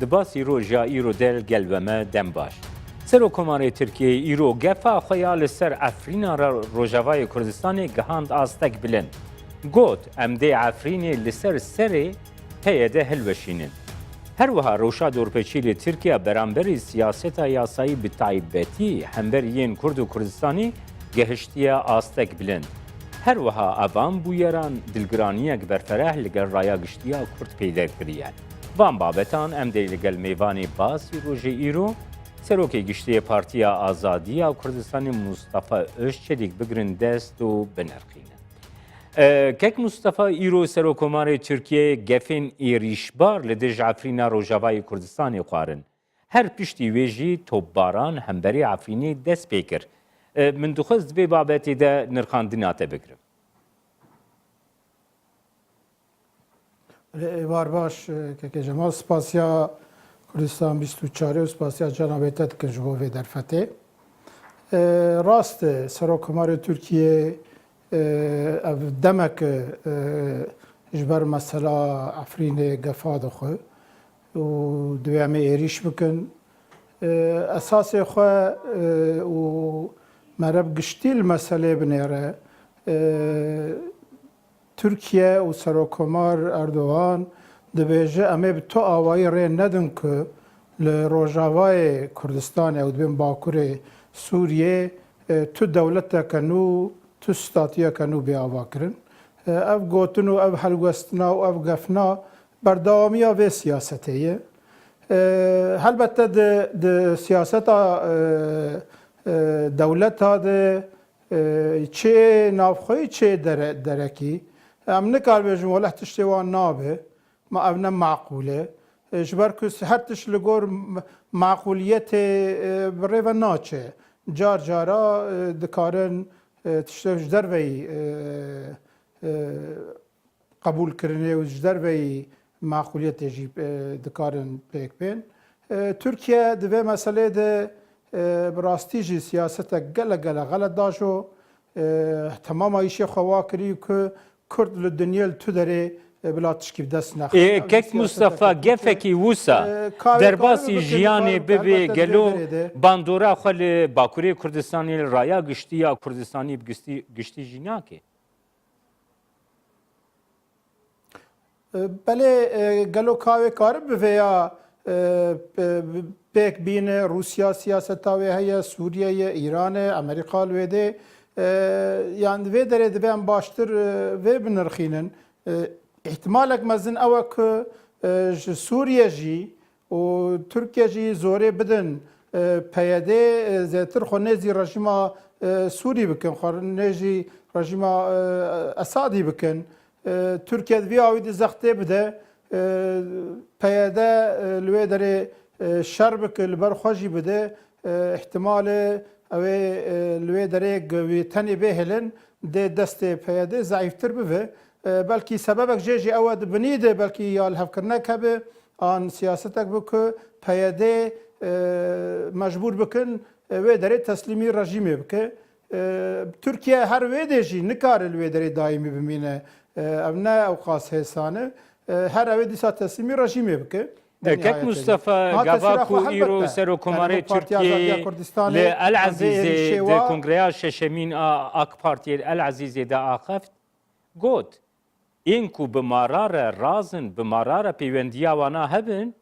Dibasî roja îro del gel ve me dem baş. Serokkomarê Tirkiyeyê îro gefa xwe ya li ser Efrîna Rojavayê Kurdistanê gihand astek bilind. Got em dê Efrînê li ser serê peyê de hilweşînin. Her wiha rewşa dorpêçî Tirkiye beramberî siyaseta yasayî bi taybetî hemberiyên Kurd û Kurdistanî gehiştiye astek bilind. Her wiha evan bûyeran dilgiraniyek berfereh li gel raya giştiya Kurd peyder kiriye. Van babetan em dê li gel mêvanê basî rojê îro Serokê giştiyê Partiya Azadiya Kurdistanê Mustafa Özçelik bigirin dest û binerxînin. Kek Mustafa îro Serokkomarê Tirkiyeyê gefên êrîşbar li dijî Efrîna Rojavayê Kurdistanê xwarin. Her piştî wê jî topbaran hemberî Efrînê dest pê kir. Min dixwest vê babetê de nirxandina te bikirim. Var baş keke Cemal spasya Kurdistan 24 و spasya cenabê te dikin ji bo vê derfetê. Rast e Serokkomarê Tirkiye ev demek ji ber mesela Efrînê gefa dixwe û divê em ê êrîş bikin. Esasê xwe û mereb giştî li meselê binêre Türkiye û Serokkomar Erdoğan dibêje em ê bi to awayî rê nedin ku li Rojavayê Kurdistanê û dibên Bakurê Sûriyê tu dewleteke nû tu statiyeke nû bêava kirin. Ev gotin û ev helwestina û ev gefna berdewamiya vê siyasetê ye. Helbette di siyaseta dewleta de çê navxweyî çê derekî em nikarbêjin weleh tiştê wan nabe ma ev ne meqûl e ji ber ku her tişt li gor meqûliyetê bi rê ve naçe car cara dikarin tiştê ji derveyî qebûlkirinê û ji derveyî meqûliyetê jî dikarin pêk bên. Tirkiye di vê meselê de bi rastî jî siyasetek gelek xelet dajo temama îşê xwe wa kirî ku Kurd li dinyê li tu derê bila tişkî dest nexe. Kek Mustafa gefekî wisa derbasî jiyanê bibe gelo bandora xwe li Bakurê Kurdistanê li raya giştiya Kurdistanî giştî jî nake. Belê gelo kavê karin bi vêya pêk bîne Rusya siyaseta wê heye, Sûriyeyê, Îranê, Amerîka li wê de yani vê derê dibe em baştir vê binirxînin. İhtimalek mezin ew e ku ji Sûriye jî û Tirkiye jî zorê bidin PYD zêtir xwe nêzî rejima Sûrî bikin, xwe nêzî rejima Esadî bikin. Tirkiye vî awî di zextê bide PYD li wê derê şer bike li ber xwe jî bide ihtimalê ew ê li wê derê wê tenê bêhêlin dê destê PYD zayîftir bibe. Belkî sebebek jê jî ew e dibinî de belkî ya li hevkirinek hebe an siyasetek bi ku PYD mecbûr bikin wê derê teslîmî rejîmê bike. Tirkiye her wê de jî nikare li wê derê daîmî bimîne. Ev ne ew qas hêsane her ew ê dîsa teslîmî rejîmê bike. Kek Mustafa gava ku îro Serokkomarê Tirkiyeyê li El Ezîzê di Kongreya Şeşemîn a AK Partiyê El Ezîzê de axeft got ên ku bi marare razin bi marare pêwendiya wana hebin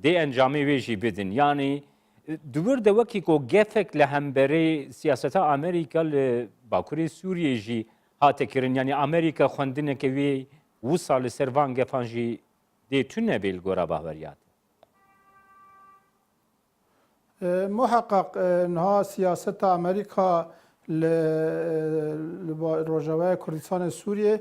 dê encamê wê jî bidin. Yani dibir de wekî ku gefek li hemberê siyaseta Amerîka li Bakurê Sûriyê jî hate kirin. Yani Amerîka xwendineke wê wisa li ser van gefan jî dê tune bê li gora bahweriyat. Muheqqaq niha siyaseta Amerîka li Rojavayê Kurdistanê Sûriyê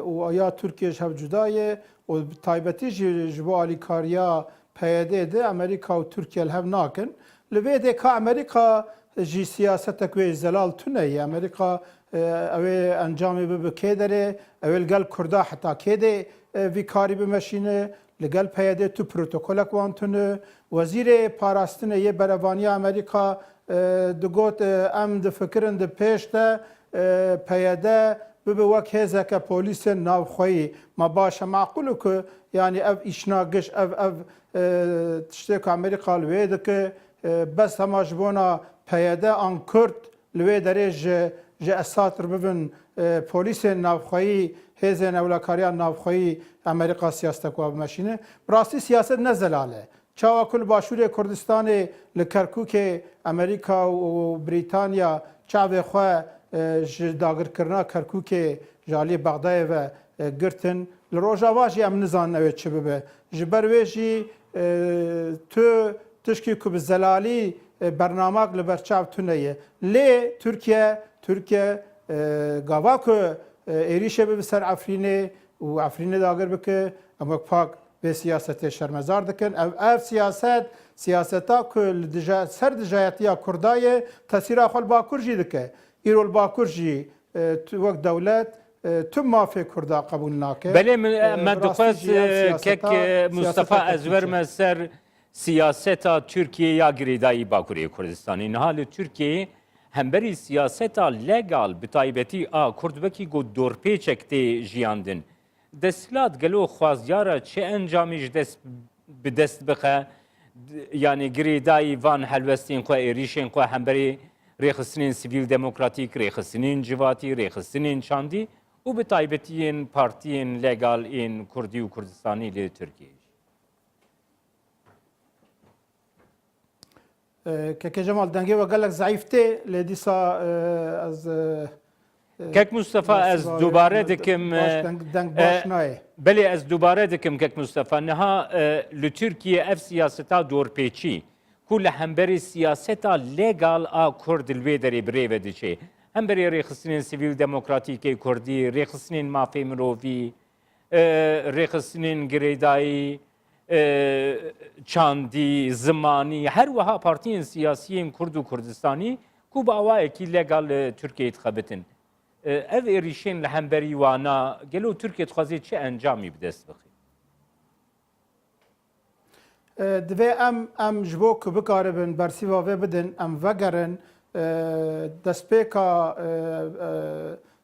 û aya Tirkiye ji hev cuda ye û taybetî jî ji bo alîkariya PYD de Amerîka û Tirkiye li hev nakin. Li vê de ka Amerîka jî siyasetek wê zelal tune ye. Amerîka ew ê encamê bibe kê derê, ew ê li gel Kurda heta kê de vî karî bimeşîne, li gel PYD tu protokolek wan tune. Wezîrê parastinê yê berevaniya Amerîka digot em difikirin di pêş de PYD ببه وەک هێزەکە پۆلیسên ناوخۆیی ما باشە معقول ku yani ev îşnagiş ev tiştê Amerîka li wê dike bes hema ji bona peyede an Kurd li wê derê ji esatir bibin polîsên navxweyî hêzên ewlekariyan navxweyî Amerîka siyaseta ku bimeşîne. Bi rastî siyaset ne zelal e. Çawa ku li Başûrê Kurdistanê li Kerkûkê Amerîka û Brîtanya çavê xwe ji dagirkirina Kerkûkê ji aliyê Bexdayê ve girtin. Li Rojava jî em nizanin ew ê çi bibe. Ji ber wê jî tu tişkî ku bi zelalî bernamek li ber çav tune ye. Lê Türkiye gava ku êrişê bibe ser Efrînê û Efrînê dagir bike em wek pak vê siyasetê şermezar dikin. Ev siyaseta ku ser dijayetiya Kurdayê tesîra xwe li Bakur jî dike. îro li Bakur jî wek dewlet tüm mafê Kurda qebûl nake. Belê me dixwest kek Mustafa ez verme ser siyaseta Türkiye ya girêdayî Bakurê Kurdistanê. Niha li Türkiye hemberî siyaseta legal bi taybetî a Kurd wekî got dorpêçek tê jiyandin. Desthilat gelo xwazyara çi encamî ji bi dest bixe yani girêdayî van helwestên xwe êrişên xwe hemberî rêxistinên sivîl demokratîk, rêxistinên civatî, rêxistinên çandî û bi taybetiyên partiyên legal ên Kurdî û Kurdistanî lê Tirkiyeyê. Keke Cemal dengê we gelek zayîf tê lê dîsa ez Kek Mustafa ez dubare dikim deng baş nayê. Belê ez dubare dikim Kek Mustafa niha li Tirkiye ev siyaseta dorpêçî ku li hemberî siyaseta legal a Kurd li wê derê birêve diçe. Hemberî rêxistinên sivîl demokratîkê Kurdî, rêxistinên mafê mirovî, rêxistinên girêdayî, çandî, zimanî, her wiha partiyên siyasiyên Kurd û Kurdistanî ku bi awayekî legal Tirkiyeyê dixebitin. Ev êrişên li hemberî wana gelo Tirkiye dixwaze çi encamî bi dest bixe? Divê em ji bo ku bikaribin bersîva vê bidin em vegerin destpêka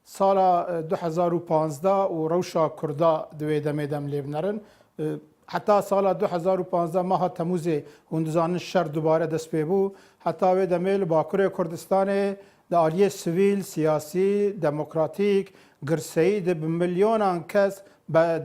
sala 2015 û rewşa Kurda divê demê dem lê binerin. Heta sala 2015 meha Temûzê hûn dizanin şer dubare dest pê bû. Heta wê demê li Bakurê Kurdistanê di aliyê sivîl, siyasî, demokratîk, girseyî de bi milyonan kes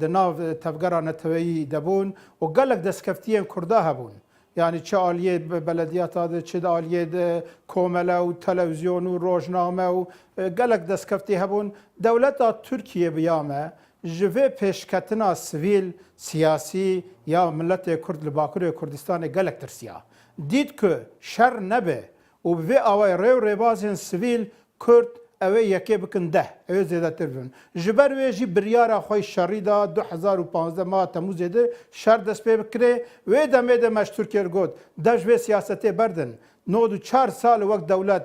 di nav tevgera neteweyî debûn û gelek destkeftiyên Kurda hebûn. Yani çi aliyê belediyata de çi de aliyê de komele û televizyon û rojname û gelek destkeftî hebûn. Dewleta Tirkiye biya me ji vê pêşketina sivîl, siyasî ya milletê Kurd li Bakurê Kurdistanê gelek tirsiya. Dît ku şer nebe û bi vê awayê rêw rêbazên sivîl Kurd ew ê yekê bikin deh, ew ê zêdetir bibin. Ji ber wê jî biryara xwe şerî da 2015 meha Temûzê de şer dest pê bikirê. Wê demê de me ji Tirkiye got dev ji vê siyasetê berdin. 94 sal wek dewlet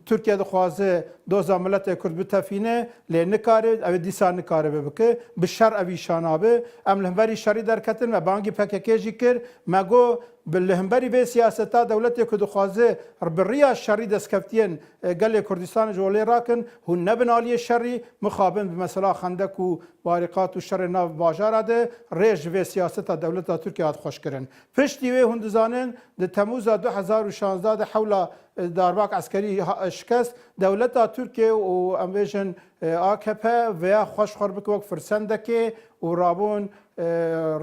Tirkiye dixwaze doza milletê Kurd bitefîne lê nikare ew ê dîsa nikare bike bi şer ev îşana be. Em li hemberî şerî derketin me bangî PKK jî kir me got li hemberî vê siyaseta dewletê ku dixwaze bi riya şerî destkeftiyên gelê Kurdistanê ji olê rakin hûn nebin aliyê şerî mixabin bi mesela xendek û barîqat û şerê nav bajara de rê ji vê siyaseta dewleta Tirkiye hat xweşkirin. Piştî wê hûn dizanin di Temûza 2016 de hewla darbak eskerî şikest dewleta Tirkiye û em bêjin AKP veya xweş xwar bike wek firsendekê û rabûn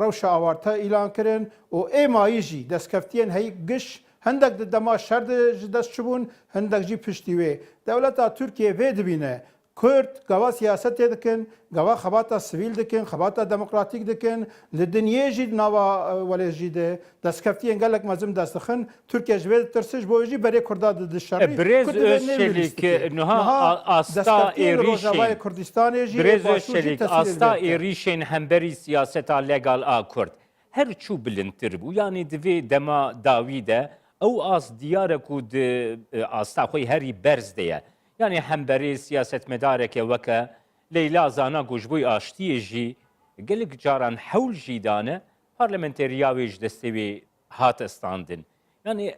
rewşa awarta îlan kirin û êmayî jî destkeftiyên heyî giş hindek di dema şer de ji dest çibûn hindek jî piştî wê. Dewleta Tirkiye vê dibîne Kurd gava siyasetê dikin, gava xebata sivîl dikin, xebata demokratîk dikin, li dinyê jî nava welê jî de destkeftiyên gelek mezin dest dixin, Tirkiye ji vê ditirse ji bo jî berê Kurda didişerî. Birêz Özçelik niha asta êrîşên Kurdistanê jî Birêz Özçelik asta êrîşên hemberî siyaseta legal a Kurd her çû bilindtir bû yanî divê dema dawî de ew as diyar ku di asta xwe herî berz de ye. Yani hemberî siyasetmedareke weke Leyla Zana Gojbûyê aştiyê jî gelek caran hewl jî dane parlamenteriya wê ji destê wê hat standin. Yani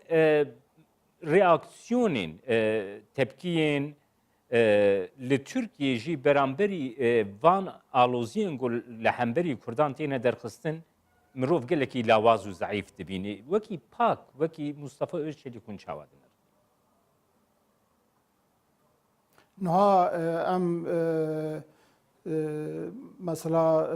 reaksiyonên tepkiyên li Türkiye jî beramberî van aloziyên ku li hemberî Kurdan têne derxistin mirov gelekî lawaz û zeîf dibînî. Wekî pak, wekî Mustafa Özçelik hûn çawa dinin. Niha em mesela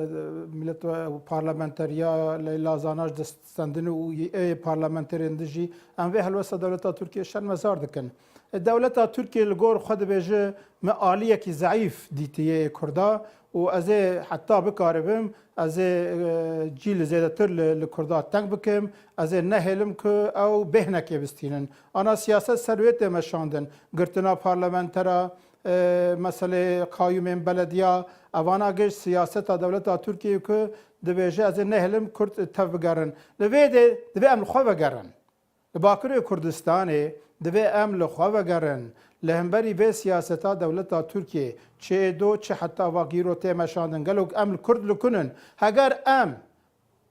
millet parlamenteriya Leyla Zanaj destandin û parlamenterên dijî em vê helwesta dewleta Tirkiye şerm mezar dikin. Dewleta Tirkiye li gor xwe dibêje me aliyekî zeîf dîtiyê Kurda û ez ê heta bikaribim ez ê cî li zêdetir li Kurda teng bikim ez ê nehêlim ku ew bêhnekê bistînin. Ana siyaset ser wê tê meşandin girtina parlamentera meselê qayûmên belediya evana geş siyaseta dewleta Tirkiye ku dibêje ez ê nehêlim Kurd tev bigerin. Li vê de divê em li xwe vegerin. Li Bakurê Kurdistanê divê em li xwe vegerin. Li hemberî vê siyaseta dewleta Tirkiye çê do çi heta vagîro tê meşandin gelok em li Kurd likunin. Heger em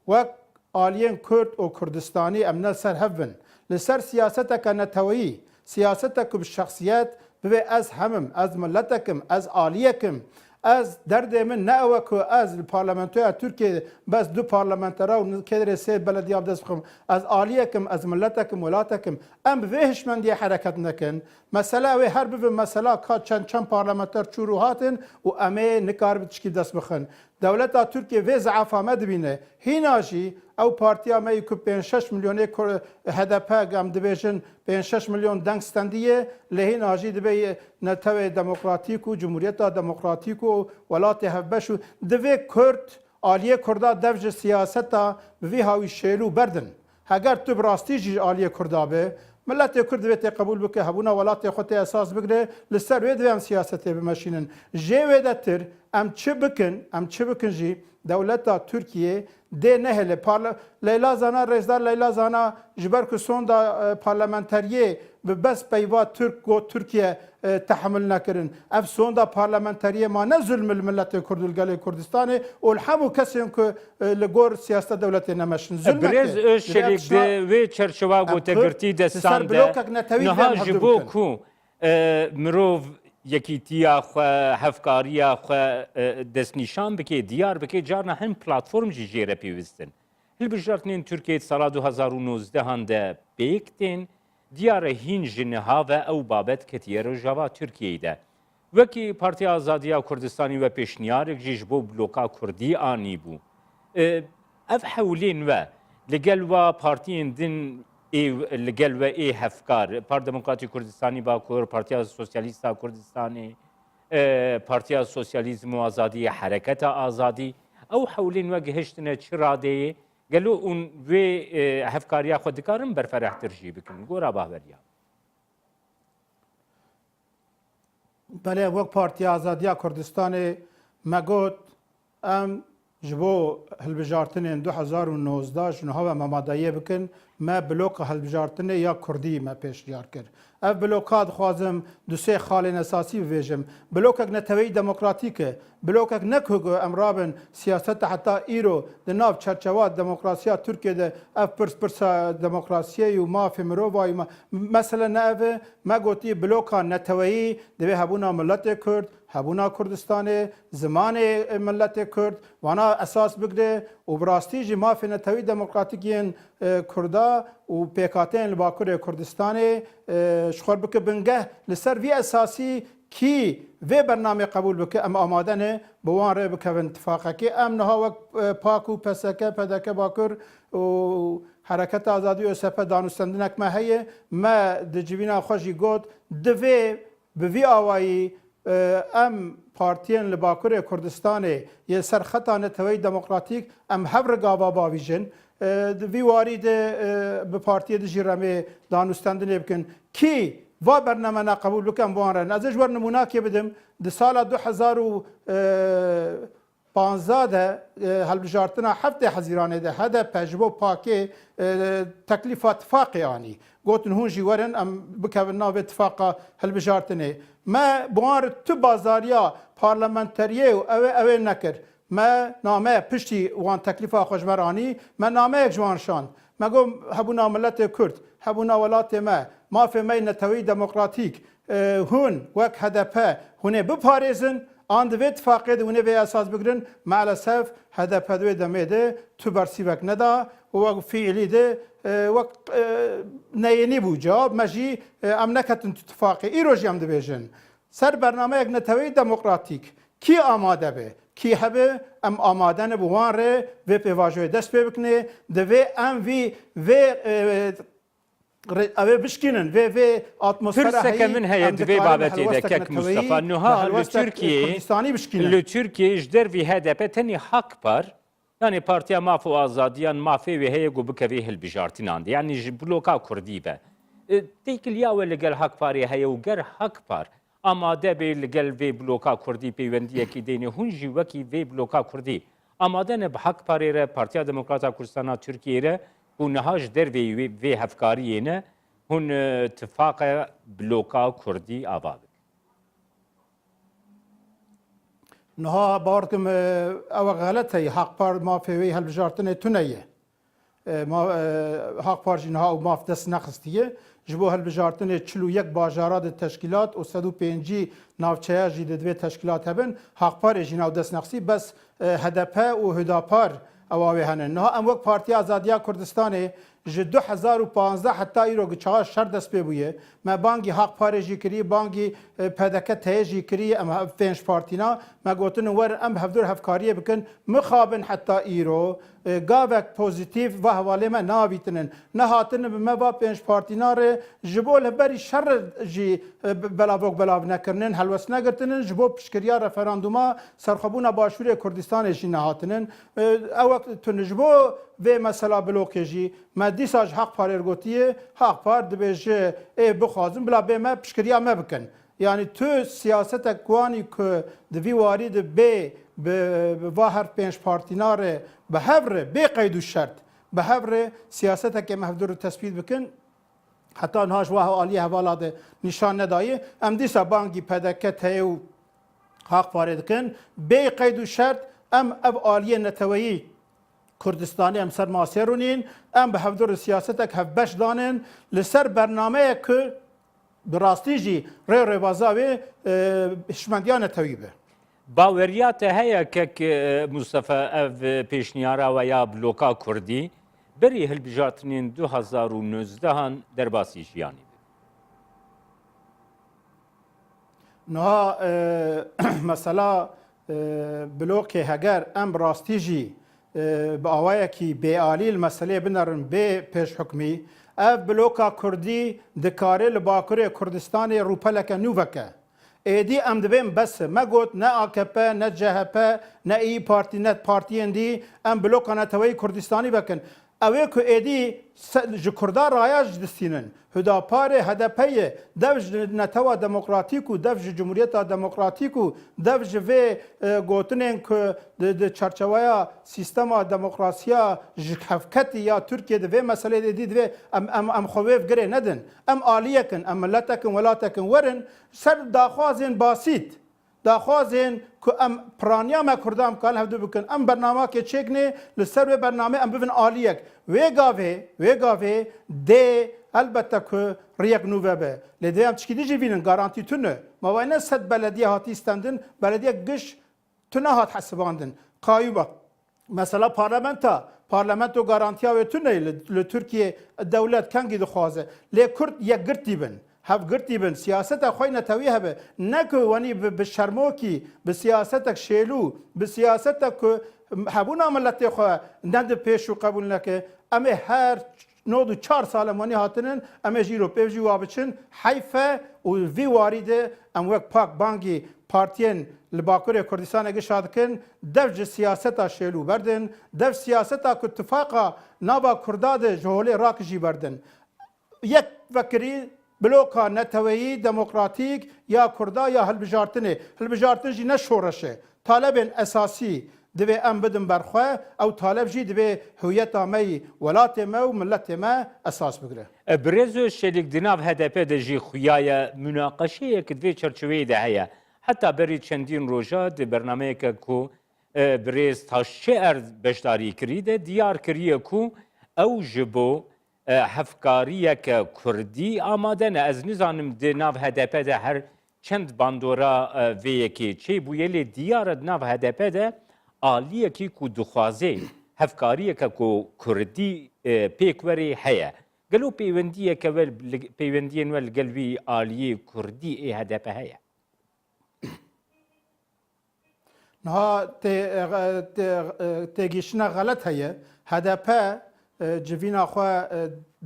wek aliyên Kurd û Kurdistanî em ne ser hev bin. Li ser siyaseteka neteweyî, siyasetek bi şexsiyet bibê ez hemim, ez milletekim, ez aliyekim. Ez derdê min ne ew ku ez li parlamentoya Tirkiye bes du parlamentera û kedrê sê belediya dest bixim. Ez aliyekim, ez milletekim, welatekim. Em bi vê hişmendiyê hereket nekin. Mesela wê her bibin mesela ka çend parlamenter çûr û hatin û em ê nikaribin tişkî dest bixin. Dewleta Tirkiye vê zeefa me dibîne. Hîna jî ew partiya me ku 5-6 milyonê HDP em dibêjin 5-6 milyon deng stendiye lê hîna jî dibe netewê demokratîk û Cumhuriyeta Demokratîk û welatê hevbeş û divê Kurd aliyê Kurda dev ji siyaseta bi vî hawî şêlû berdin. Heger tu bi rastî jî aliyê Kurda be milletê Kurd divê tê qebûl bike hebûna welatê xwe tê esas bigire li ser wê divê em siyasetê bimeşînin. Jê wê de tir em çi bikin jî dewleta Tirkiye dê nehêle Leyla Zana Rêzdar Leyla Zana ji ber ku sonda parlamenteriyê bi bes peyva Türk got Tirkiye tehemil nekirin. Ev sonda parlamenteriyê ma ne zulm li milletê Kurd û gelê Kurdistanê û li hemû kesên ku li gor siyaseta dewletê nemeşin. Birêz Özçelik di wê çerçeva gotegirtî destan de niha ji bo ku mirov yekîtiya xwe hevkariya xwe destnîşan bike diyar bike carna hin platform jî jê re pêwîstin. Hilbijartinên Tirkiye sala 2019 de pêk tên diyara hîn ji niha ve ew babet ketiye rojava Tirkiyeyê de. Wekî Partiya Azadiya Kurdistanî ve pêşniyarek jî ji bo bloka Kurdî anî bû. Ev hewlên we li gel wa partiyên din li gel we ê hevkar, Parti Demokratîk Kurdistanî Bakur, Partiya Sosyalîsta Kurdistanê, Partiya Sosyalîzm û Azadiyê, Hereketa Azadî, ew hewlên we gihiştine çi radeyê, gelo û wê hevkariya xwe dikarin berferehtir jî bikin. Gora baveriya. Belê wek Partiya Azadiya Kurdistanê me got em ji bo hilbijartinên 2019 ji niha ve memadayê bikin me bloka hilbijartinê ya Kurdî me pêşniyar kir. Ev bloka dixwazim du sê xalên esasî bivêjim. Blokek neteweyî demokratîk e. Blokek ne ku em rabin siyaseta heta îro di nav çerçeva demokrasiya Tirkiyeyê ev pirspirsa demokrasiyê û mafê mirovayî mesela ne ev e me gotî bloka neteweyî divê hebûna milletê Kurd, hebûna Kurdistanê, zimanê milletê Kurd, wana esas bigire û bi rastî jî mafê netewî demokratîkên Kurda û pêkateyên li Bakurê Kurdistanê ji xwe bike bingeh li ser vî esasî kî vê bernamê qebûl bike em amade ne bi wan rê bikevin ittifaqekê em niha wek PAK û PSK, PDK Bakur û Hereketa Azadî û OSP danûstendinek me heye me di civîna xwe jî got divê bi vî awayî em partiyên li Bakurê Kurdistanê yê ser xeta neteweyî demokratîk em hev rigava bavîjin. Di vî warî de bi partiyê de jî remê danûstendinê bikin kî va bername ne qebûl bikin bu an re. Ez ê ji wer nimûnakê bidim di sala 2015 de hilbijartina heftê hezîranê de HDP ji bo PAKê teklîfa tifaqê anî. Gotin hûn jî werin em bikevin navê tifaqa hilbijartinê. Me bu an re tu bazariya parlamenteriyê û ew ê nekir. Me name piştî wan teklîfa xwe ji me anî, me nameyek ji wan şand. Me got hebûna milletê Kurd, hebûna welatê me, mafê me netewî demokratîk, هون وەک HDP hûnê biparêzin an divê ittifaqê de hûnê vê esas bigirin maalesef HDP divê demê de tu bersîvek neda wek fiilî de wek neyênî bû cawab me jî em neketin tu ittifaqê îro jî em dibêjin ser bernameyek neteweyî demokratîk kî amade be kî hebe em amade ne bi wan rê vê pêvajoyê dest pê bikine divê em vê اوه بشکینن و اتمسفر پرسکه من هیا دوی بابتی دکک مصطفی نها لترکیه اجدر وی HDP تنی حق پر yani partiya mafı azadiyan mafı ve heye gubu kevi hil bijartinandi yani bloka kurdi be tekil ya ve gel hak par ya heye u ger hak par ama de be gel ve bloka kurdi pevendiye ki deni hunji veki ve bloka kurdi ama de ne hak parere partiya demokrata Kurdistana Türkiye bu nehaj der ve hafkariye ne hun ittifaqa bloka kurdi avadı نها باردم او غلطه حق پار ما فوی هلبجارتنه تونیه ما حق پار جنها او ما دست نخستیه جبو هلبجارتنه 41 باجارات تشکیلات و 105 ناوچه جی دوی تشکیلات هبن حق پار جنها دست نخستی بس HDP و هداپار اوه هنن نها ام وقت پارتی آزادیا کردستانه ji 2015 heta îro çawa şer dest pê bûye me bangî haq parê jî kiriye bangî PDK tê jî kiriye em pênc partîna me gotin werin em hevdûr hevkariyê bikin mixabin heta îro gavek pozîtîv ve hevalê me navîtinin nehatinin bi me va pênc partîna rê ji bo li berî şer jî belavok belav nekirinin helwest negirtinin ji bo piştgiriya referanduma serxwebûna Başûrê Kurdistanê jî nehatinin ew tune ji bo vê mesela blokê jî me dîsa ji haq parê gotiye haq par dibêje ê bixwazin bila bê me piştgiriya me bikin yani tu siyasetek wanî ku di vî warî de bê va her pênc partîna rê bi hev re bê qeyd û şert bi hev re siyasetekê me hevdûr tespît bikin heta niha ji aliyê hevala de nîşan nedaye em dîsa bangî PDK tê û haq parê dikin bê qeyd û şert em ev aliyê neteweyî Kurdistanê em ser masê rûnîn em bi hevdûr siyasetek hevbeş danin li ser bernameyek ku bi rastî jî rê rêvaza wê hişmendiya netewî be باوریه ته هیا که مصطفی ev pêşniyara ve ya bloka Kurdî berî hilbijartinên 2019 derbasî jiyanî niha mesela blokê heger em rastî jî bi awayekî bêalî li meselê binerin bê pêşhukmî ev bloka Kurdî dikare li Bakurê Kurdistanê rûpeleke nû veke êdî em dibên bes me got ne AKP ne CHP ne İYİ Parti ne partiyên dî em bloka neteweyî Kurdistanî vekin ew ê ku êdî ji Kurda raya ji distînin Hüdaparê HDP'ye dev ji netewa demokratîk û dev ji Cumhuriyeta Demokratîk û dev ji vê gotinên ku di çerçeveya sîstema demokrasiya ji hevketî ya Tirkiye di vê meselê de dî divê em xwevêv girê nedin em aliyekin em milletekin welatekin werin ser daxwazên basît daxwazên ku em piraniya me Kurda em kalin hevdû bikin em bernamakê çêkine li ser vê bername em bibin aliyek wê gavê dê elbette ku riyek nû vebe lê dê em tişkî jî vînin garantî tune mavayne sed belediye hatî stendin belediye giş tune hat hesibandin qayûba mesela parlamento garantiya wê tune li Tirkiye dewlet kengî dixwaze lê Kurd yek girtî bin hev girtî bin siyaseta xwe netewî hebe ne ku wenî bi şermokî bi siyasetek şêlû bi siyasetek ku hebûna milletê xwe ne di pêş û qebûl neke em ê her nod û 4 sal wanî hatinin em ê jî îro pêv jî wa biçin heyfe û vî warî de em wek pak bangî partiyên li Bakurê Kurdistanê gişa dikin dev ji siyaseta şêlû berdin dev siyaseta ku ittifaqa nava Kurda de ji holê rak jî berdin yek vekirî bloka neteweyî demokratîk ya Kurda ya hilbijartin jî ne şoreşe talebên esasî divê em bidin berxwe ew taleb jî divê hûyeta me yî welatê me û milletê me esas bigire. Birêz şelik di nav HDP de jî xuyaye münaqeşeyek divê çerçeveyê de heye. Heta berî çendîn roja di bernameyeke ku birêz Taşçıer beşdarî kirî de diyar kiriye ku ew ji bo hevkariyek Kurdî amade ne ez nizanim di nav HDP de her çend bandora vêyekê çêbûye lê diyar nav HDP de aliyekî ku dixwaze hevkariyeke ku Kurdî pêk werê heye. Gelo peywendiyeke peywendiyên we li gel vî aliyê Kurdî ê HDP heye. نها تێگەیشتنە غەلەت هەیە HDP civîna xwe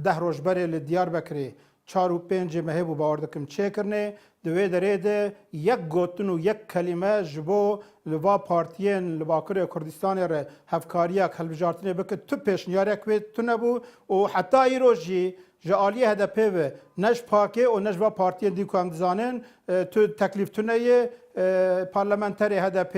deh rojberê li Diyarbekirê 4 û 5 mehêbû bawer dikim çêkirine di wê derê de yek gotin û yek kelîme ji bo li va partiyên li Bakurê Kurdistanê re hevkariyek hilbijartinê bike tu pêşniyarek wê tu nebû û heta îro jî ji aliyê HDP ve ne ji pakê û ne ji va partiyên dî ku em dizanin tu teklîf tuneyê parlamenterê HDP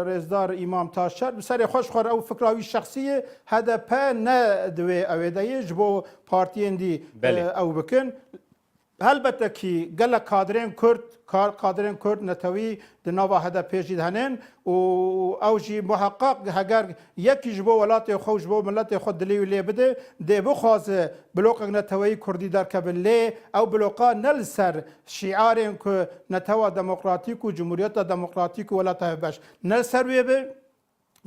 Rêzdar İmam Taşçer bi serê xweş xwar ew fikra wî şexsî ye HDP ne divê ew ê de ye ji bo partiyên dî ew bikin. Helbette ki gelek kadrên Kurd netewî di nava HDP jî henin û ew jî muheqqaq heger yekî ji bo welatê xwe ji bo milletê xwe dilê wî lê bide dê bixwaze blokek neteweyî Kurdî derkevin lê ew bloka ne li ser şiarên ku netewa demokratîk û Cumhuriyeta Demokratîk û welata hevbeş ne li ser wê be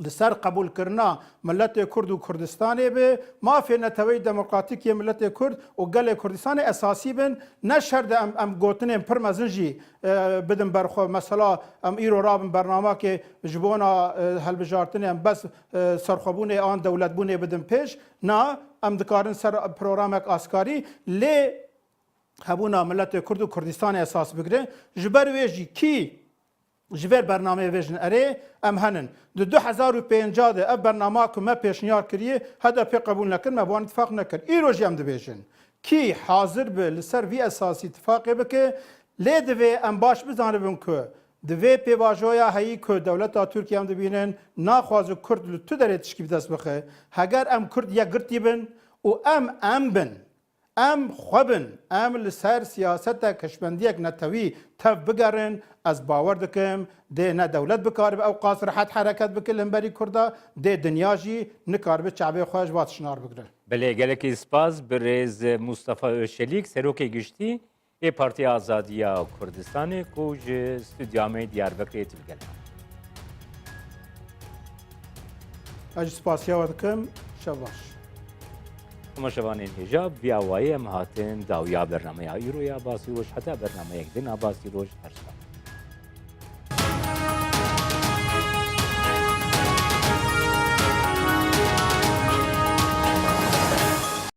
li ser qebûlkirina milletê Kurd û Kurdistanê be mafê neteweyî demokratîk yê milletê Kurd û gelê Kurdistanê esasî bin ne şer de em gotinên pir mezin jî bidin berxwe mesela em îro rabin bernamekê ji bona hilbijartinê em bes serxwebûnê an dewletbûnê bidin pêş na em dikarin ser programek askarî lê hebûna milletê Kurd û Kurdistanê esas bigire ji ber wê jî kî ji ber bernameyê vê jin erê em henin. Di 2005 de ev bernama ku me pêşniyar kiriye HDP qebûl nekir me wan ittifaq nekir. Îro jî em dibêjin. Kî hazir bi li ser vî esasî ittifaqê bike lê divê em baş bizanibin ku di vê pêvajoya heyî ku dewleta Tirkiye em dibînin naxwaze Kurd li tu derê tişkî bi dest bixe. Heger em Kurd yek girtî bin û em bin. Em xwe bin, em li ser siyaseta keşbendiyek netewî tev bigerin, ez bawer dikim, dê ne dewlet bikaribe ew qas rehet hereket bike li hemberî Kurda, dê dinya jî nikaribe çavê xwe ji va tişinar bigire. Belê gelekî spas bi rêz Mustafa Özçelik serokê giştî ê Partiya Azadiya Kurdistanê ku ji stûdyamê Diyarbekirê tilgel. Ez spasiya we dikim, şev baş. Temaşevanên hêja vî awayê em hatin dawiya bernameya îroya basî roj heta bernameyek din a basî roj her şab.